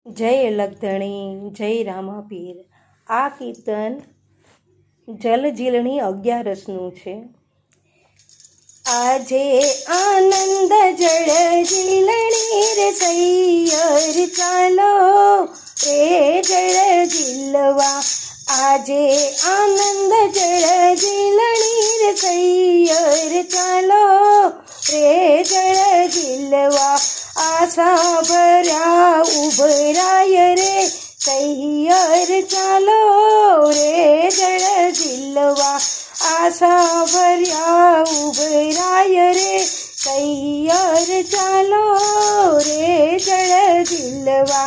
જય લખધણી જય રામાપીર। આ કીર્તન જલઝીલણી 11 છે। આજે આનંદ જળ ઝીલણી રે સૈયર ચાલો રે જળ ઝીલવા। આજે આનંદ જળ ઝીલણી રે સૈયર ચાલો રે જળ ઝીલવા। આશા ભર્યા ઉભરાય રે સૈયર ચાલો રે જળ ઝીલવા। આશા ભર્યા ઉભરાય રે સૈયર ચાલો રે જળ ઝીલવા।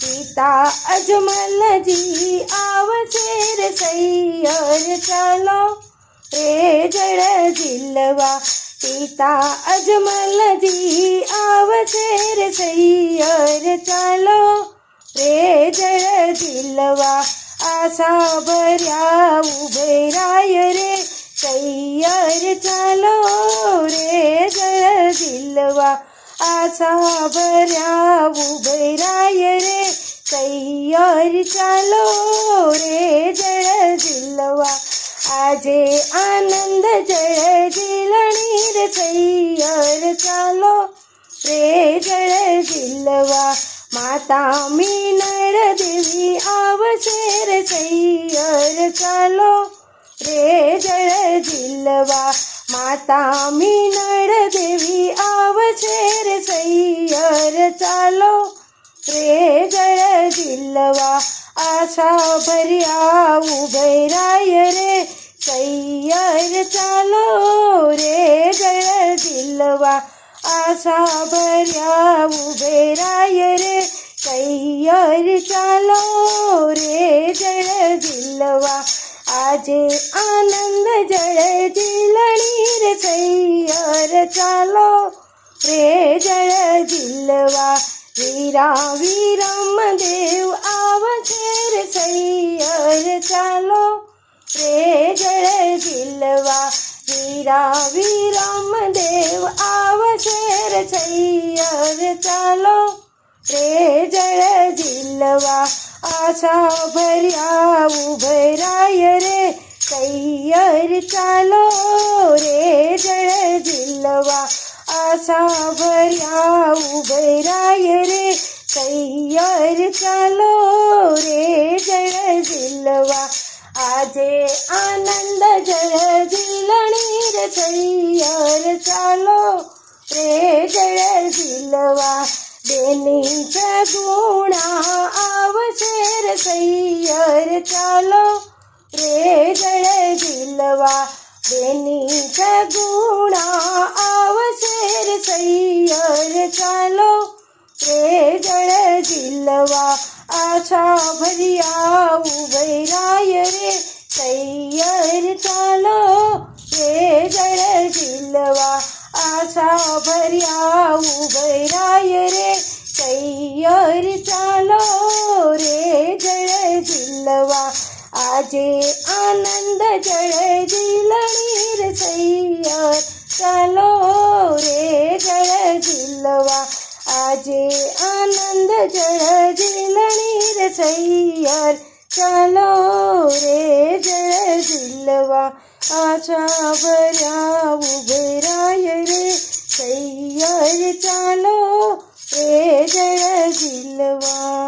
પિતા અજમલજી આવશે રે સૈયર ચાલો રે જળ ઝીલવા। પિતા અજમલજી આવશે રે સૈયર ચાલો રે જળ ઝીલવા। આશા ભર્યા ઉભરાય રે સૈયર ચાલો રે જળ ઝીલવા। આશા ભર્યા ઉભરાય રે સૈયર ચાલો રે જળ ઝીલવા। આજે આનંદ જળ ઝીલણી રે સૈયર ચાલો રે જળ ઝીલવા। માતા મીનળ દેવી આવશે રે સૈયર ચાલો રે જળ ઝીલવા। માતા મીનળ દેવી આવશે રે સૈયર ચાલો રે જળ ઝીલવા। આશા ભર્યા ઉભરાય રે સૈયર ચાલો રે જળ ઝીલવા। આશા ભર્યા ઉભરાય રે સૈયર ચાલો રે જળ ઝીલવા। આજે આનંદ જળ ઝીલણી રે સૈયર ચાલો રે જળ ઝીલવા। વીરા વિરમ દેવ આવશે રે સૈયર ચાલો રે જળ ઝીલવા। વીરા વિરમ દેવ આવશે રે સૈયર ચાલો રે જળ ઝીલવા। આશા ભર્યા ઉભરાય રે સૈયર ચાલો રે જળ ઝીલવા। આશા ભર્યા ઉભરાય રે સૈયર ચાલો રે જળ ઝીલવા। આજે આનંદ જળ ઝીલણી રે સૈયર ચાલો રે જળ ઝીલવા। બેની સગુણા આવશે રે સૈયર ચાલો રે જળ ઝીલવા। બેની સગુણા આવશે રે સૈયર ચાલો રે જળ ઝીલવા। આશા ભર્યા ઉભરાય રે સૈયર ચાલો રે જળ ઝીલવા। આશા ભર્યા ઉભરાય રે સૈયર ચાલો રે જળ ઝીલવા। આજે આનંદ જળ ઝીલણી રે સૈયર ચાલો રે જળ ઝીલવા। આજે આનંદ જળ ઝીલણી રે સૈયર ચાલો રે જળ ઝીલવા। આશા ભર્યા ઉભરાય રે સૈયર ચાલો રે જળ ઝીલવા।